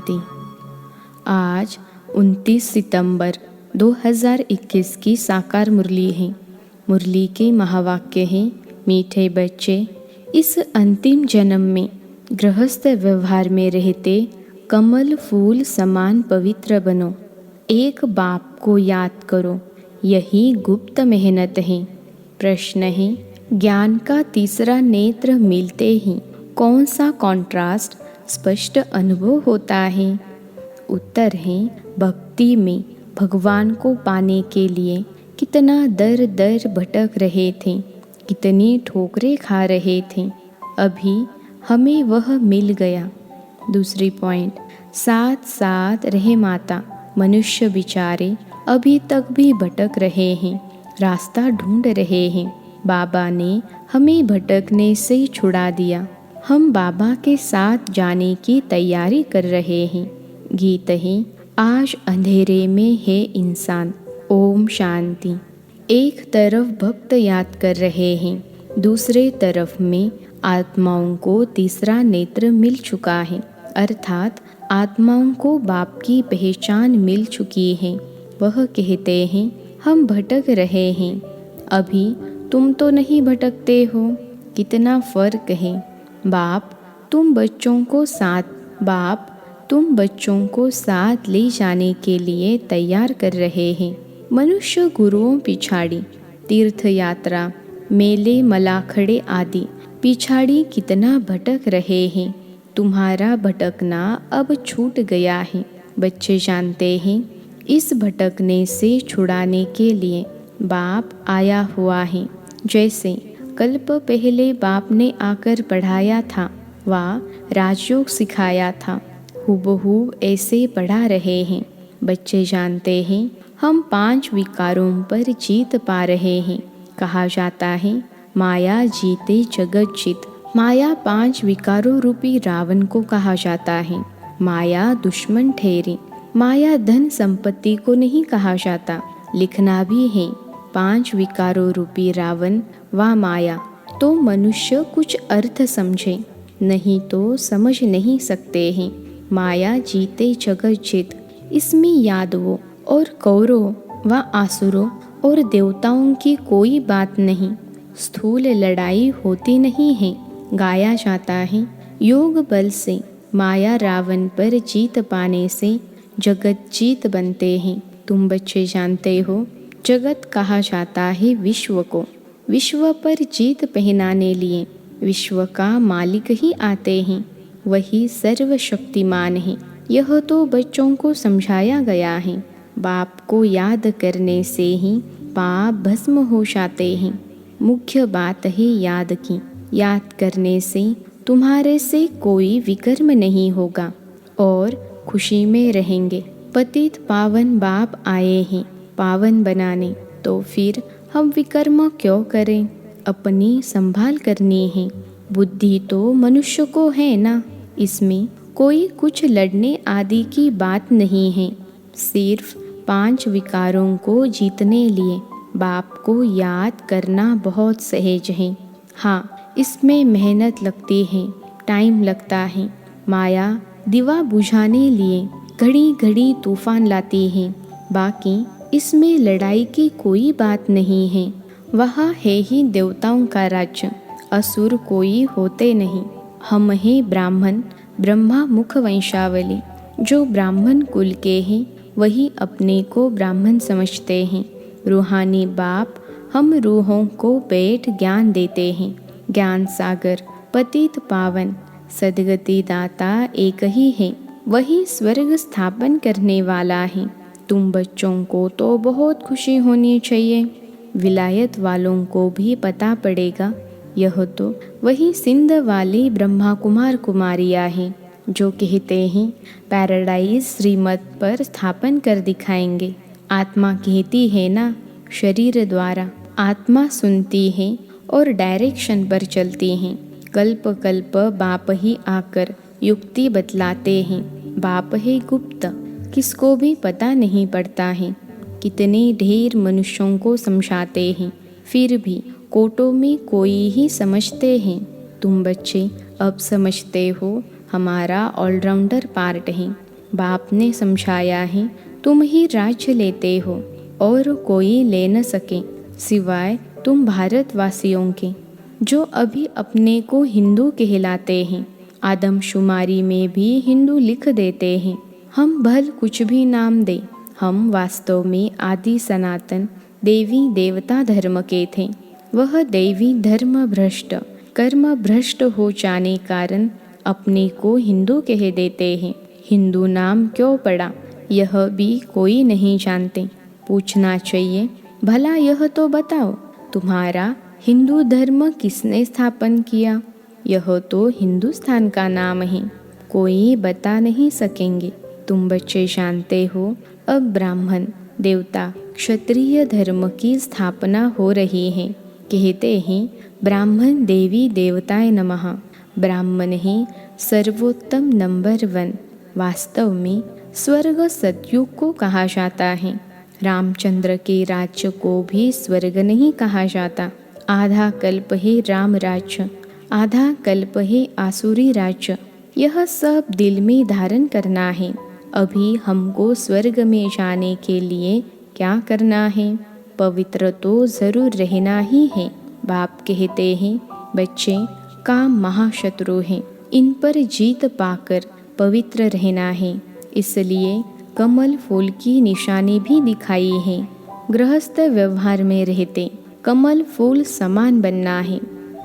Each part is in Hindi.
शांति। आज 29 सितंबर 2021 की साकार मुरली है। मुरली के महावाक्य हैं, मीठे बच्चे, इस अंतिम जन्म में गृहस्थ व्यवहार में रहते कमल फूल समान पवित्र बनो। एक बाप को याद करो, यही गुप्त मेहनत है। प्रश्न है, ज्ञान का तीसरा नेत्र मिलते ही कौन सा कॉन्ट्रास्ट स्पष्ट अनुभव होता है? उत्तर है, भक्ति में भगवान को पाने के लिए कितना दर दर भटक रहे थे, कितनी ठोकरें खा रहे थे, अभी हमें वह मिल गया। दूसरी पॉइंट, साथ साथ रहे माता, मनुष्य बिचारे अभी तक भी भटक रहे हैं, रास्ता ढूंढ रहे हैं। बाबा ने हमें भटकने से छुड़ा दिया, हम बाबा के साथ जाने की तैयारी कर रहे हैं। गीत है, आज अंधेरे में है इंसान। ओम शांति। एक तरफ भक्त याद कर रहे हैं, दूसरे तरफ में आत्माओं को तीसरा नेत्र मिल चुका है, अर्थात आत्माओं को बाप की पहचान मिल चुकी है। वह कहते हैं, हम भटक रहे हैं, अभी तुम तो नहीं भटकते हो। कितना फर्क है। बाप तुम बच्चों को साथ ले जाने के लिए तैयार कर रहे हैं। मनुष्य गुरुओं पिछाड़ी तीर्थ यात्रा, मेले मलाखड़े आदि पिछाड़ी कितना भटक रहे हैं। तुम्हारा भटकना अब छूट गया है। बच्चे जानते हैं, इस भटकने से छुड़ाने के लिए बाप आया हुआ है। जैसे कल्प पहले बाप ने आकर पढ़ाया था, व राजयोग सिखाया था, हूबहू ऐसे पढ़ा रहे हैं। बच्चे जानते हैं, हम 5 विकारों पर जीत पा रहे हैं। कहा जाता है, माया जीते जगत जीत। माया 5 विकारों रूपी रावण को कहा जाता है। माया दुश्मन ठहरी। माया धन संपत्ति को नहीं कहा जाता। लिखना भी है, 5 विकारों रूपी रावण व माया। तो मनुष्य कुछ अर्थ समझे, नहीं तो समझ नहीं सकते हैं। माया जीते जगत जीत, इसमें यादवों और कौरवों व आसुरों और देवताओं की कोई बात नहीं। स्थूल लड़ाई होती नहीं है। गाया जाता है, योग बल से माया रावण पर जीत पाने से जगत जीत बनते हैं। तुम बच्चे जानते हो, जगत कहा जाता है विश्व को। विश्व पर जीत पहनाने लिए विश्व का मालिक ही आते हैं, वही सर्वशक्तिमान है। यह तो बच्चों को समझाया गया है। बाप को याद करने से ही पाप भस्म हो जाते हैं। मुख्य बात है याद की। याद करने से तुम्हारे से कोई विकर्म नहीं होगा और खुशी में रहेंगे। पतित पावन बाप आए हैं पावन बनाने, तो फिर हम विकर्म क्यों करें? अपनी संभाल करनी है। बुद्धि तो मनुष्य को है ना, इसमें कोई कुछ लड़ने आदि की बात नहीं है। सिर्फ 5 विकारों को जीतने लिए बाप को याद करना बहुत सहज है। हाँ, इसमें मेहनत लगती है, टाइम लगता है। माया दिवा बुझाने लिए घड़ी घड़ी तूफान लाती है, बाकी इसमें लड़ाई की कोई बात नहीं है। वहाँ है ही देवताओं का राज्य, असुर कोई होते नहीं। हम हैं ब्राह्मण, ब्रह्मा मुख वंशावली। जो ब्राह्मण कुल के हैं वही अपने को ब्राह्मण समझते हैं। रूहानी बाप हम रूहों को बैठ ज्ञान देते हैं। ज्ञान सागर पतित पावन सदगति दाता एक ही है, वही स्वर्ग स्थापन करने वाला है। तुम बच्चों को तो बहुत खुशी होनी चाहिए। विलायत वालों को भी पता पड़ेगा, यह तो वही सिंध वाली ब्रह्मा कुमार कुमारियाँ हैं जो कहते हैं पैराडाइज श्रीमत पर स्थापन कर दिखाएंगे। आत्मा कहती है ना, शरीर द्वारा आत्मा सुनती है और डायरेक्शन पर चलती हैं। कल्प कल्प बाप ही आकर युक्ति बतलाते हैं। बाप है गुप्त, किसको भी पता नहीं पड़ता है। कितने ढेर मनुष्यों को समझाते हैं, फिर भी कोटों में कोई ही समझते हैं। तुम बच्चे अब समझते हो, हमारा ऑलराउंडर पार्ट है। बाप ने समझाया है, तुम ही राज्य लेते हो और कोई ले न सके सिवाय तुम भारतवासियों के, जो अभी अपने को हिंदू कहलाते हैं। आदमशुमारी में भी हिंदू लिख देते हैं। हम भल कुछ भी नाम दें, हम वास्तव में आदि सनातन देवी देवता धर्म के थे। वह देवी धर्म भ्रष्ट कर्म भ्रष्ट हो जाने कारण अपने को हिंदू कह देते हैं। हिंदू नाम क्यों पड़ा, यह भी कोई नहीं जानते। पूछना चाहिए, भला यह तो बताओ, तुम्हारा हिंदू धर्म किसने स्थापन किया? यह तो हिंदुस्तान का नाम है, कोई बता नहीं सकेंगे। तुम बच्चे जानते हो, अब ब्राह्मण देवता क्षत्रिय धर्म की स्थापना हो रही है। कहते हैं ब्राह्मण देवी देवताय नमः। ब्राह्मण ही सर्वोत्तम नंबर 1। वास्तव में स्वर्ग सतयुग को कहा जाता है। रामचंद्र के राज्य को भी स्वर्ग नहीं कहा जाता। आधा कल्प है राम राज्य, आधा कल्प है आसुरी राज्य। यह सब दिल में धारण करना है। अभी हमको स्वर्ग में जाने के लिए क्या करना है? पवित्र तो जरूर रहना ही है। बाप कहते हैं, बच्चे काम महाशत्रु हैं, इन पर जीत पाकर पवित्र रहना है। इसलिए कमल फूल की निशानी भी दिखाई है। गृहस्थ व्यवहार में रहते कमल फूल समान बनना है।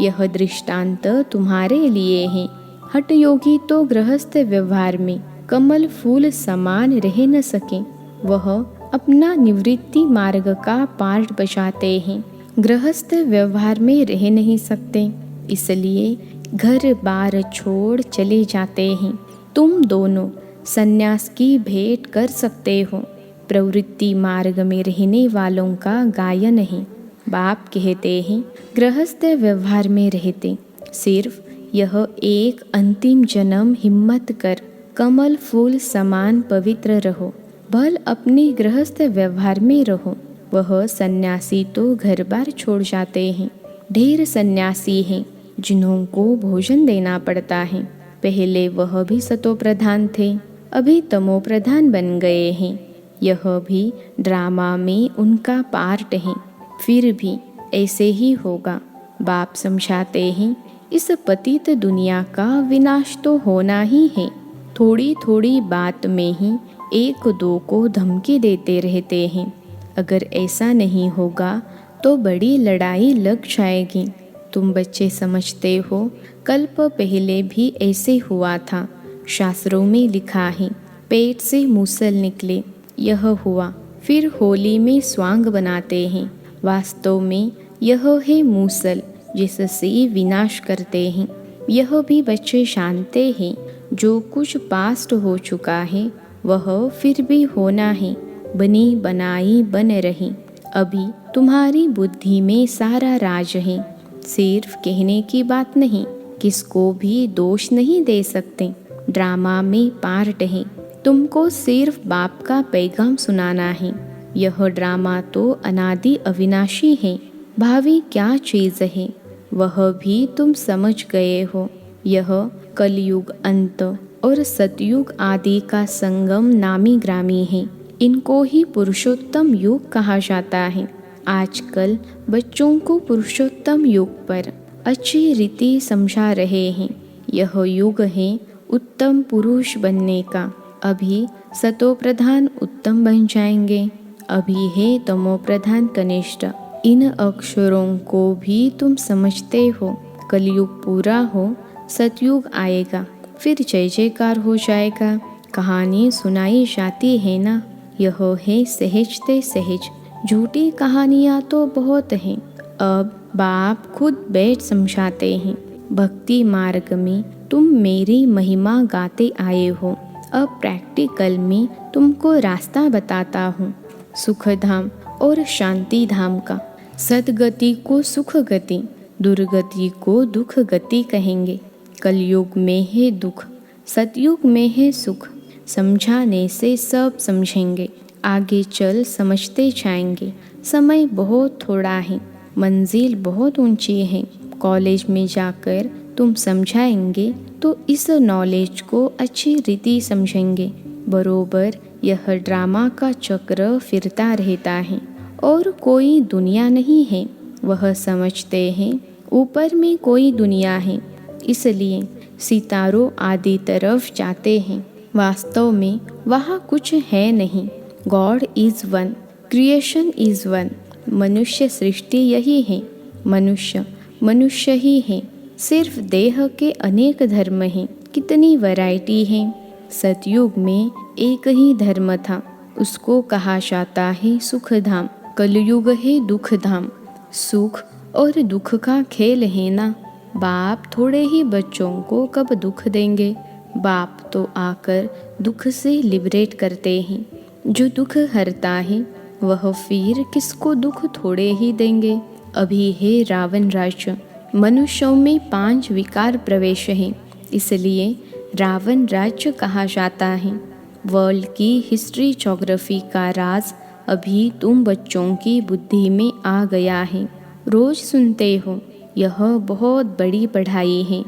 यह दृष्टांत तुम्हारे लिए है। हठ योगी तो गृहस्थ व्यवहार में कमल फूल समान रह न सके, वह अपना निवृत्ति मार्ग का पार्ट बजाते हैं। गृहस्थ व्यवहार में रह नहीं सकते, इसलिए घर बार छोड़ चले जाते हैं। तुम दोनों सन्यास की भेंट कर सकते हो। प्रवृत्ति मार्ग में रहने वालों का गायन है। बाप कहते हैं, गृहस्थ व्यवहार में रहते सिर्फ यह एक अंतिम जन्म हिम्मत कर कमल फूल समान पवित्र रहो। भल अपने गृहस्थ व्यवहार में रहो। वह सन्यासी तो घर बार छोड़ जाते हैं। ढेर सन्यासी हैं जिन्हों को भोजन देना पड़ता है। पहले वह भी सतो प्रधान थे, अभी तमो प्रधान बन गए हैं। यह भी ड्रामा में उनका पार्ट है। फिर भी ऐसे ही होगा। बाप समझाते हैं, इस पतित दुनिया का विनाश तो होना ही है। थोड़ी थोड़ी बात में ही एक दो को धमकी देते रहते हैं। अगर ऐसा नहीं होगा तो बड़ी लड़ाई लग जाएगी। तुम बच्चे समझते हो, कल्प पहले भी ऐसे हुआ था। शास्त्रों में लिखा है, पेट से मूसल निकले, यह हुआ। फिर होली में स्वांग बनाते हैं। वास्तव में यह है मूसल, जिससे विनाश करते हैं। यह भी बच्चे जानते हैं, जो कुछ पास्ट हो चुका है वह फिर भी होना है। बनी बनाई बन रही। अभी तुम्हारी बुद्धि में सारा राज है। सिर्फ कहने की बात नहीं, किसको भी दोष नहीं दे सकते। ड्रामा में पार्ट है। तुमको सिर्फ बाप का पैगाम सुनाना है। यह ड्रामा तो अनादि अविनाशी है। भावी क्या चीज़ है वह भी तुम समझ गए हो। यह कलयुग अंत और सतयुग आदि का संगम नामी ग्रामी है। इनको ही पुरुषोत्तम युग कहा जाता है। आजकल बच्चों को पुरुषोत्तम युग पर अच्छी रीति समझा रहे हैं। यह युग है उत्तम पुरुष बनने का। अभी सतो प्रधान उत्तम बन जाएंगे, अभी है तमो प्रधान कनिष्ठ। इन अक्षरों को भी तुम समझते हो। कलयुग पूरा हो, सतयुग आएगा, फिर जय जयकार हो जाएगा। कहानी सुनाई जाती है ना, यह है सहजते सहज। झूठी कहानियाँ तो बहुत हैं। अब बाप खुद बैठ समझाते हैं। भक्ति मार्ग में तुम मेरी महिमा गाते आए हो। अब प्रैक्टिकल में तुमको रास्ता बताता हूँ, सुख धाम और शांति धाम का। सदगति को सुख गति, दुर्गति को दुख गति कहेंगे। कलयुग में है दुख, सतयुग में है सुख। समझाने से सब समझेंगे, आगे चल समझते जाएंगे। समय बहुत थोड़ा है, मंजिल बहुत ऊंची है। कॉलेज में जाकर तुम समझाएंगे तो इस नॉलेज को अच्छी रीति समझेंगे। बरोबर यह ड्रामा का चक्र फिरता रहता है और कोई दुनिया नहीं है। वह समझते हैं ऊपर में कोई दुनिया है, इसलिए सितारों आदि तरफ जाते हैं। वास्तव में वहाँ कुछ है नहीं। God is one, creation is one. मनुष्य सृष्टि यही है। मनुष्य ही है। सिर्फ देह के अनेक धर्म हैं। कितनी वैरायटी है। सतयुग में एक ही धर्म था, उसको कहा जाता है सुख धाम। कलयुग है दुख धाम। सुख और दुख का खेल है ना। बाप थोड़े ही बच्चों को कब दुख देंगे। बाप तो आकर दुख से लिबरेट करते हैं। जो दुख हरता है वह फिर किसको दुख थोड़े ही देंगे। अभी है रावण राज्य। मनुष्यों में 5 विकार प्रवेश हैं, इसलिए रावण राज्य कहा जाता है। वर्ल्ड की हिस्ट्री ज्योग्राफी का राज अभी तुम बच्चों की बुद्धि में आ गया है। रोज सुनते हो यह बहुत बड़ी पढ़ाई है,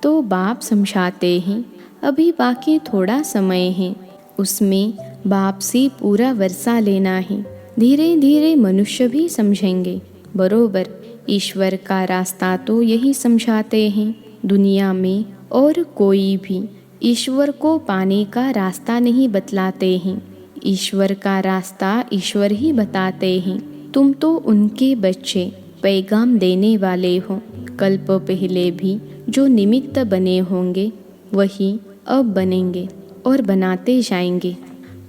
तो बाप समझाते हैं अभी बाकी थोड़ा समय है, उसमें बाप से पूरा वर्षा लेना है। धीरे धीरे मनुष्य भी समझेंगे। बरोबर ईश्वर का रास्ता तो यही समझाते हैं। दुनिया में और कोई भी ईश्वर को पाने का रास्ता नहीं बतलाते हैं। ईश्वर का रास्ता ईश्वर ही बताते हैं। तुम तो उनके बच्चे, पैगाम देने वाले हो। कल्प पहले भी जो निमित्त बने होंगे वही अब बनेंगे और बनाते जाएंगे।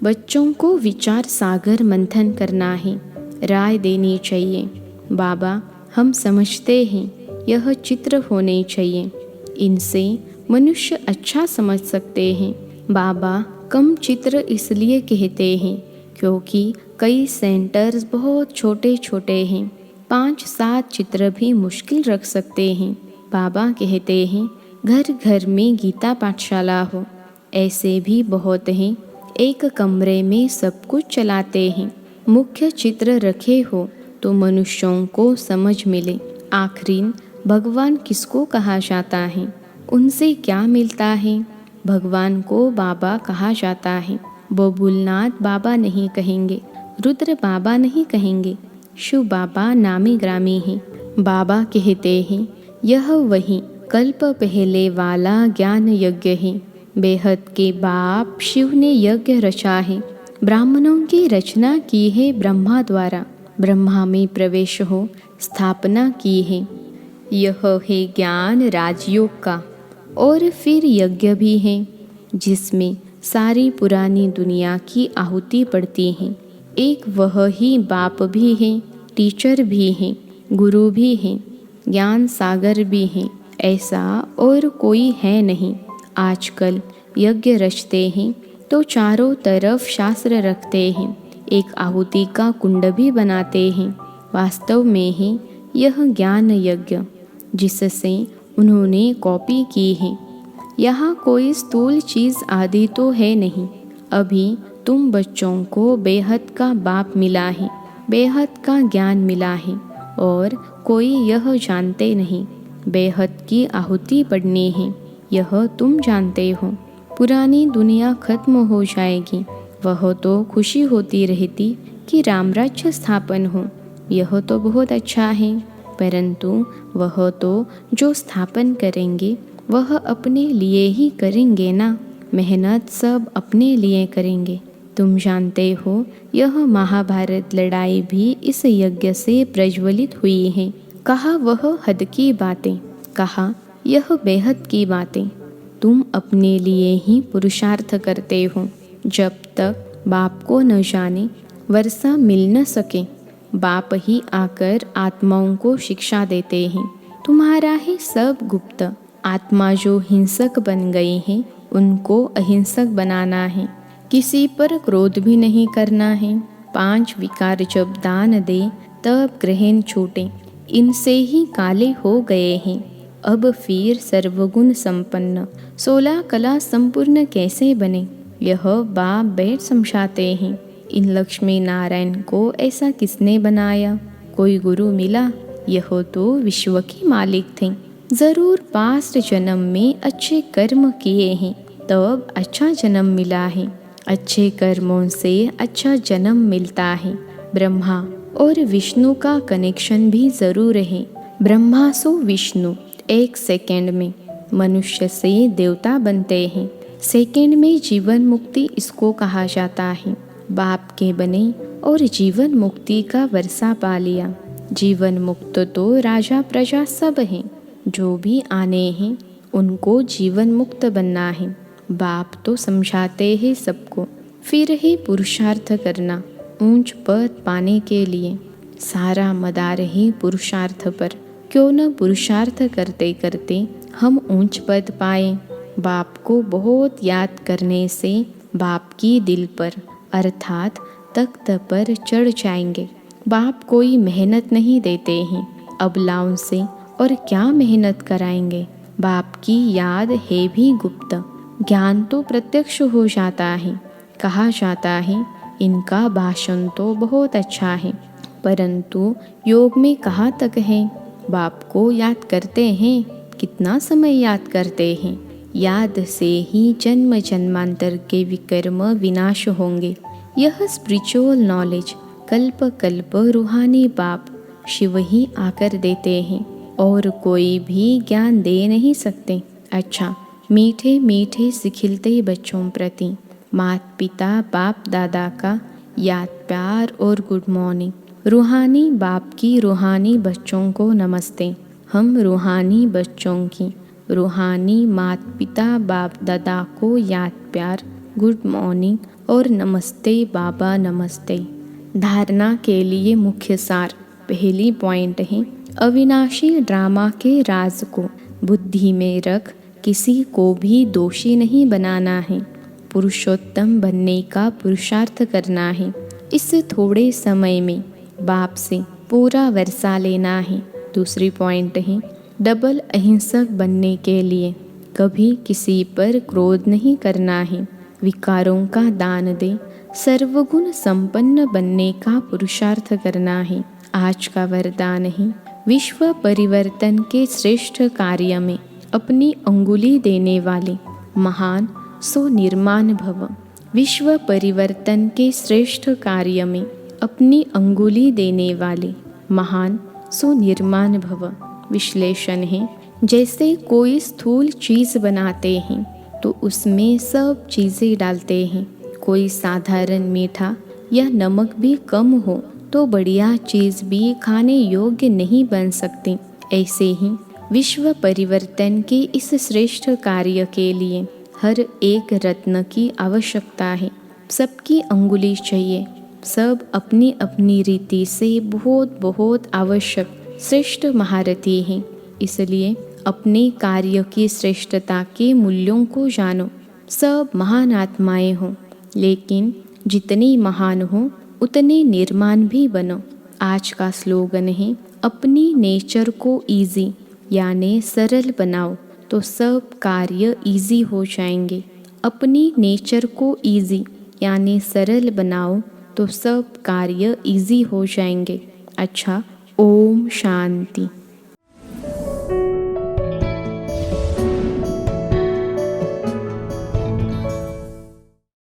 बच्चों को विचार सागर मंथन करना है, राय देनी चाहिए। बाबा हम समझते हैं यह चित्र होने चाहिए, इनसे मनुष्य अच्छा समझ सकते हैं। बाबा कम चित्र इसलिए कहते हैं क्योंकि कई सेंटर्स बहुत छोटे छोटे हैं। 5-7 चित्र भी मुश्किल रख सकते हैं। बाबा कहते हैं घर घर में गीता पाठशाला हो। ऐसे भी बहुत हैं, एक कमरे में सब कुछ चलाते हैं। मुख्य चित्र रखे हो तो मनुष्यों को समझ मिले। आखिर भगवान किसको कहा जाता है, उनसे क्या मिलता है। भगवान को बाबा कहा जाता है। बबुलनाथ बाबा नहीं कहेंगे, रुद्र बाबा नहीं कहेंगे, शिव बाबा नामी ग्रामी हैं। बाबा कहते हैं यह वही कल्प पहले वाला ज्ञान यज्ञ है। बेहद के बाप शिव ने यज्ञ रचा है। ब्राह्मणों की रचना की है ब्रह्मा द्वारा। ब्रह्मा में प्रवेश हो स्थापना की है। यह है ज्ञान राजयोग का। और फिर यज्ञ भी है जिसमें सारी पुरानी दुनिया की आहुति पड़ती है। एक वह ही बाप भी है, टीचर भी है, गुरु भी है, ज्ञान सागर भी है। ऐसा और कोई है नहीं। आजकल यज्ञ रचते हैं तो चारों तरफ शास्त्र रखते हैं, एक आहुति का कुंड भी बनाते हैं। वास्तव में ही यह ज्ञान यज्ञ जिससे उन्होंने कॉपी की है। यहाँ कोई स्थूल चीज़ आदि तो है नहीं। अभी तुम बच्चों को बेहद का बाप मिला है, बेहद का ज्ञान मिला है और कोई यह जानते नहीं बेहद की आहुति पढ़नी है। यह तुम जानते हो। पुरानी दुनिया खत्म हो जाएगी, वह तो खुशी होती रहती कि रामराज्य स्थापन हो। यह तो बहुत अच्छा है, परंतु वह तो जो स्थापन करेंगे वह अपने लिए ही करेंगे ना। मेहनत सब अपने लिए करेंगे। तुम जानते हो यह महाभारत लड़ाई भी इस यज्ञ से प्रज्वलित हुई है। कहा वह हद की बातें, कहा यह बेहद की बातें। तुम अपने लिए ही पुरुषार्थ करते हो। जब तक बाप को न जाने वर्षा मिल न सके। बाप ही आकर आत्माओं को शिक्षा देते हैं। तुम्हारा ही सब गुप्त। आत्मा जो हिंसक बन गई है उनको अहिंसक बनाना है। किसी पर क्रोध भी नहीं करना है। 5 विकार जब दान दे तब ग्रहण छूटे, इनसे ही काले हो गए हैं। अब फिर सर्वगुण संपन्न 16 कला संपूर्ण कैसे बने, यह बाप बैठ समझाते हैं। इन लक्ष्मी नारायण को ऐसा किसने बनाया। कोई गुरु मिला, यह तो विश्व के मालिक थे। जरूर पास्ट जन्म में अच्छे कर्म किए हैं तब अच्छा जन्म मिला है। अच्छे कर्मों से अच्छा जन्म मिलता है। ब्रह्मा और विष्णु का कनेक्शन भी ज़रूर है। ब्रह्मा सो विष्णु 1 सेकंड में मनुष्य से देवता बनते हैं। सेकंड में जीवन मुक्ति इसको कहा जाता है। बाप के बने और जीवन मुक्ति का वर्षा पा लिया। जीवन मुक्त तो राजा प्रजा सब हैं। जो भी आने हैं उनको जीवन मुक्त बनना है। बाप तो समझाते हैं सबको। फिर ही पुरुषार्थ करना ऊंच पद पाने के लिए। सारा मदार ही पुरुषार्थ पर। क्यों न पुरुषार्थ करते करते हम ऊंच पद पाए। बाप को बहुत याद करने से बाप की दिल पर अर्थात तख्त पर चढ़ जाएंगे। बाप कोई मेहनत नहीं देते हैं अबलाओं से, और क्या मेहनत कराएंगे। बाप की याद है भी गुप्त, ज्ञान तो प्रत्यक्ष हो जाता है। कहा जाता है इनका भाषण तो बहुत अच्छा है, परंतु योग में कहाँ तक है। बाप को याद करते हैं, कितना समय याद करते हैं। याद से ही जन्म जन्मांतर के विकर्म विनाश होंगे। यह स्पिरिचुअल नॉलेज कल्प कल्प रूहानी बाप शिव ही आकर देते हैं, और कोई भी ज्ञान दे नहीं सकते। अच्छा, मीठे मीठे सिखिलते बच्चों प्रति माता पिता बाप दादा का याद प्यार और गुड मॉर्निंग। रूहानी बाप की रूहानी बच्चों को नमस्ते। हम रूहानी बच्चों की रूहानी माता पिता बाप दादा को याद प्यार गुड मॉर्निंग और नमस्ते बाबा नमस्ते। धारणा के लिए मुख्य सार। पहली पॉइंट है अविनाशी ड्रामा के राज को बुद्धि में रख किसी को भी दोषी नहीं बनाना है। पुरुषोत्तम बनने का पुरुषार्थ करना है। इस थोड़े समय में बाप से पूरा वर्षा लेना है। दूसरी पॉइंट है डबल अहिंसक बनने के लिए कभी किसी पर क्रोध नहीं करना है। विकारों का दान दे सर्वगुण संपन्न बनने का पुरुषार्थ करना है। आज का वरदान है विश्व परिवर्तन के श्रेष्ठ कार्य में अपनी अंगुली देने वाले महान सो निर्माण भव। विश्व परिवर्तन के श्रेष्ठ कार्य में अपनी अंगुली देने वाले महान सो निर्माण भव। विश्लेषण है जैसे कोई स्थूल चीज़ बनाते हैं तो उसमें सब चीज़ें डालते हैं। कोई साधारण मीठा या नमक भी कम हो तो बढ़िया चीज़ भी खाने योग्य नहीं बन सकती। ऐसे ही विश्व परिवर्तन के इस श्रेष्ठ कार्य के लिए हर एक रत्न की आवश्यकता है। सबकी अंगुली चाहिए। सब अपनी अपनी रीति से बहुत बहुत आवश्यक श्रेष्ठ महारथी हैं। इसलिए अपने कार्य की श्रेष्ठता के मूल्यों को जानो। सब महान आत्माएं हों, लेकिन जितनी महान हो उतने निर्माण भी बनो। आज का स्लोगन है अपनी नेचर को इजी यानी सरल बनाओ तो सब कार्य इजी हो जाएंगे। अपनी नेचर को इजी यानी सरल बनाओ तो सब कार्य इजी हो जाएंगे। अच्छा, ओम शांति।